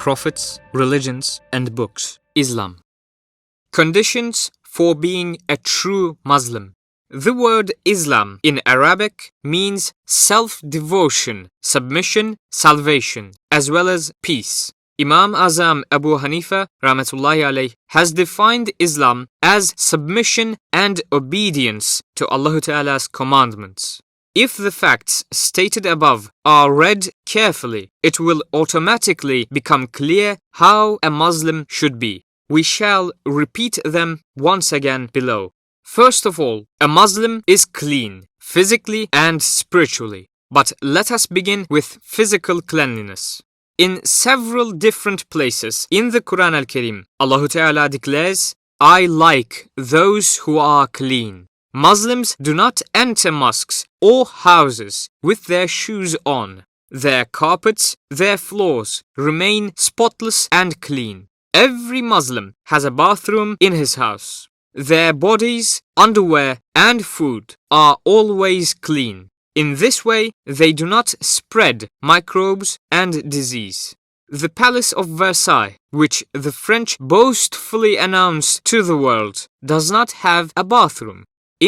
prophets, religions, and books. Islam. Conditions for being a true Muslim. The word Islam in Arabic means self-devotion, submission, salvation, as well as peace. Imam Azam Abu Hanifa rahmatullahi alayh has defined Islam as submission and obedience to Allah Ta'ala's commandments. If the facts stated above are read carefully, it will automatically become clear how a Muslim should be. We shall repeat them once again below. First of all, a Muslim is clean, physically and spiritually. But let us begin with physical cleanliness. In several different places in the Quran al-Karim, Allah Ta'ala declares, "I like those who are clean." Muslims do not enter mosques or houses with their shoes on. Their carpets, their floors remain spotless and clean. Every Muslim has a bathroom in his house. Their bodies, underwear, and food are always clean. In this way, they do not spread microbes and disease. The Palace of Versailles, which the French boastfully announce to the world, does not have a bathroom.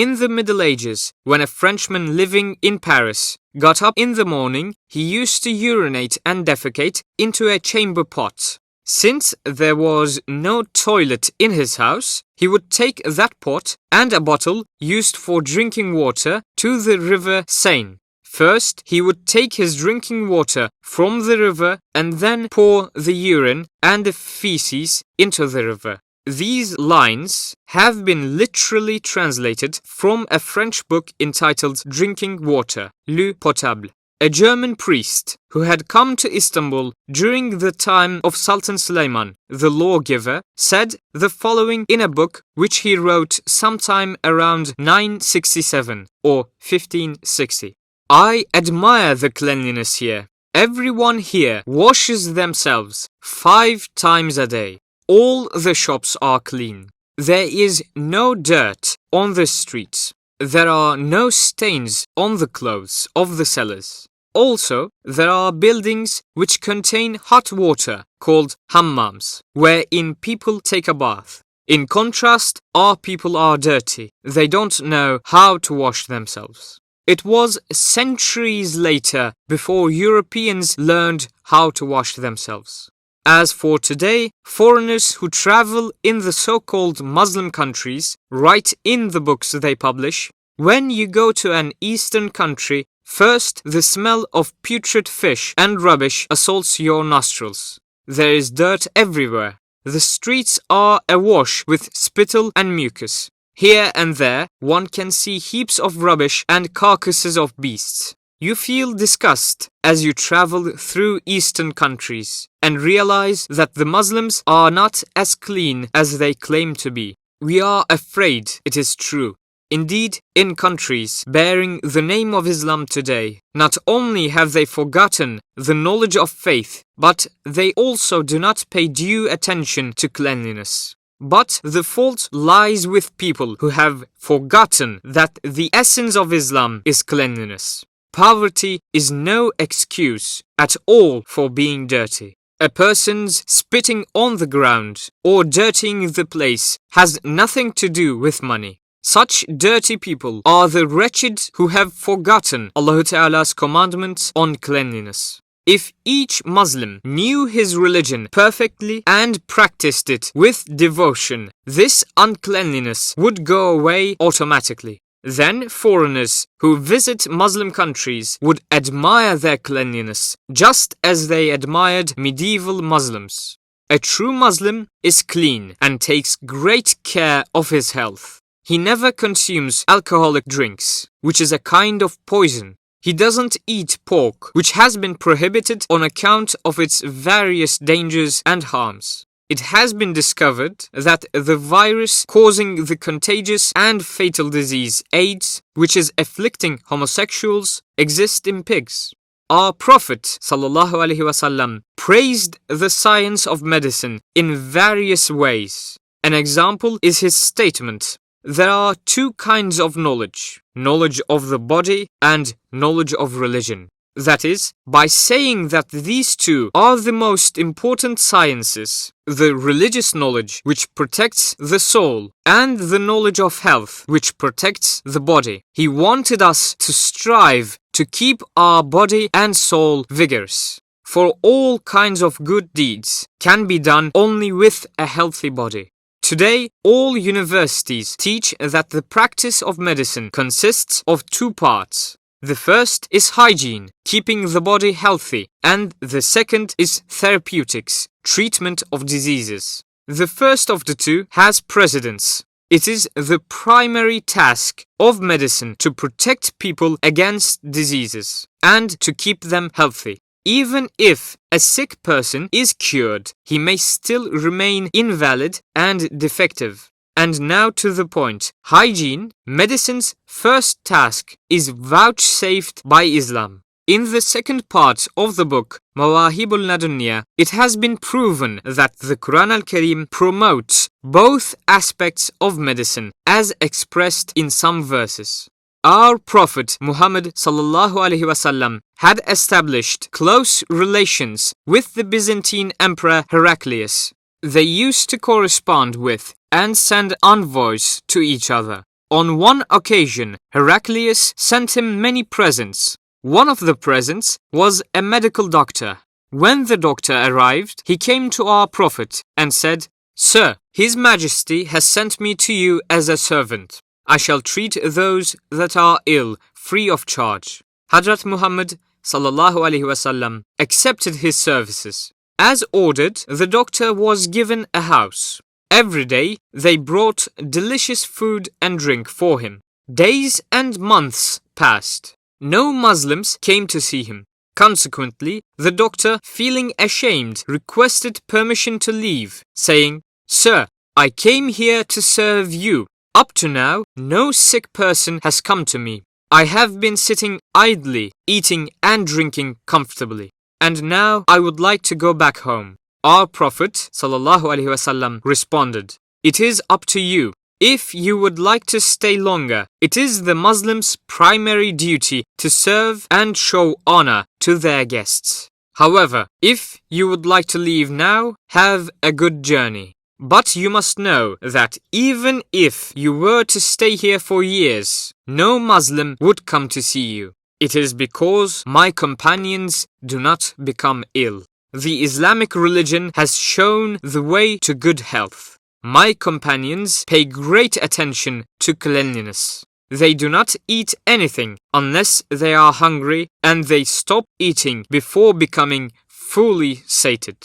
In the Middle Ages, when a Frenchman living in Paris got up in the morning, he used to urinate and defecate into a chamber pot. Since there was no toilet in his house, he would take that pot and a bottle used for drinking water to the river Seine. First, he would take his drinking water from the river and then pour the urine and the feces into the river. These lines have been literally translated from a French book entitled Drinking Water, L'eau potable. A German priest who had come to Istanbul during the time of Sultan Suleiman, the lawgiver, said the following in a book which he wrote sometime around 967 or 1560. "I admire the cleanliness here. Everyone here washes themselves 5 times a day. All the shops are clean. There is no dirt on the streets. There are no stains on the clothes of the sellers. Also, there are buildings which contain hot water called hammams, wherein people take a bath. In contrast, our people are dirty. They don't know how to wash themselves." It was centuries later before Europeans learned how to wash themselves. As for today, foreigners who travel in the so-called Muslim countries write in the books they publish, "When you go to an Eastern country, first the smell of putrid fish and rubbish assaults your nostrils. There is dirt everywhere. The streets are awash with spittle and mucus. Here and there, one can see heaps of rubbish and carcasses of beasts. You feel disgust as you travel through Eastern countries and realize that the Muslims are not as clean as they claim to be. We are afraid it is true. Indeed, in countries bearing the name of Islam today, not only have they forgotten the knowledge of faith, but they also do not pay due attention to cleanliness. But the fault lies with people who have forgotten that the essence of Islam is cleanliness. Poverty is no excuse at all for being dirty. A person's spitting on the ground or dirtying the place has nothing to do with money. Such dirty people are the wretched who have forgotten Allah Ta'ala's commandments on cleanliness. If each Muslim knew his religion perfectly and practiced it with devotion, this uncleanliness would go away automatically. Then foreigners who visit Muslim countries would admire their cleanliness, just as they admired medieval Muslims. A true Muslim is clean and takes great care of his health. He never consumes alcoholic drinks, which is a kind of poison. He doesn't eat pork, which has been prohibited on account of its various dangers and harms. It has been discovered that the virus causing the contagious and fatal disease AIDS, which is afflicting homosexuals, exists in pigs. Our Prophet ﷺ praised the science of medicine in various ways. An example is his statement, "There are 2 kinds of knowledge, knowledge of the body and knowledge of religion. That is, by saying that these two are the most important sciences, the religious knowledge which protects the soul and the knowledge of health which protects the body. He wanted us to strive to keep our body and soul vigorous. For all kinds of good deeds can be done only with a healthy body. Today, all universities teach that the practice of medicine consists of two parts. The first is hygiene, keeping the body healthy, and the second is therapeutics, treatment of diseases. The first of the two has precedence. It is the primary task of medicine to protect people against diseases and to keep them healthy. Even if a sick person is cured, he may still remain invalid and defective. And now to the point. Hygiene, medicine's first task, is vouchsafed by Islam. In the second part of the book, Mawahibul Ladunniya, it has been proven that the Quran al-Karim promotes both aspects of medicine as expressed in some verses. Our Prophet Muhammad ﷺ had established close relations with the Byzantine Emperor Heraclius. They used to correspond with and send envoys to each other. On one occasion, Heraclius sent him many presents. One of the presents was a medical doctor. When the doctor arrived, he came to our Prophet and said, "Sir, His Majesty has sent me to you as a servant. I shall treat those that are ill free of charge." Hazrat Muhammad ﷺ accepted his services. As ordered, the doctor was given a house. Every day, they brought delicious food and drink for him. Days and months passed. No Muslims came to see him. Consequently, the doctor, feeling ashamed, requested permission to leave, saying, "Sir, I came here to serve you. Up to now, no sick person has come to me. I have been sitting idly, eating and drinking comfortably. And now I would like to go back home." Our Prophet ﷺ responded, "It is up to you. If you would like to stay longer, it is the Muslim's primary duty to serve and show honor to their guests. However, if you would like to leave now, have a good journey. But you must know that even if you were to stay here for years, no Muslim would come to see you. It is because my companions do not become ill. The Islamic religion has shown the way to good health. My companions pay great attention to cleanliness. They do not eat anything unless they are hungry, and they stop eating before becoming fully sated."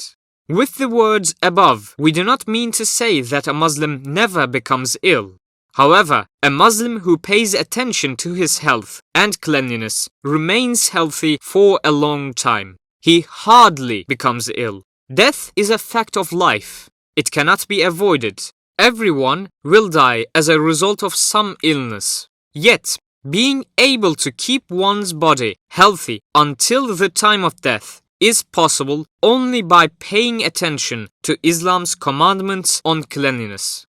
With the words above, we do not mean to say that a Muslim never becomes ill. However, a Muslim who pays attention to his health and cleanliness remains healthy for a long time. He hardly becomes ill. Death is a fact of life. It cannot be avoided. Everyone will die as a result of some illness. Yet, being able to keep one's body healthy until the time of death is possible only by paying attention to Islam's commandments on cleanliness.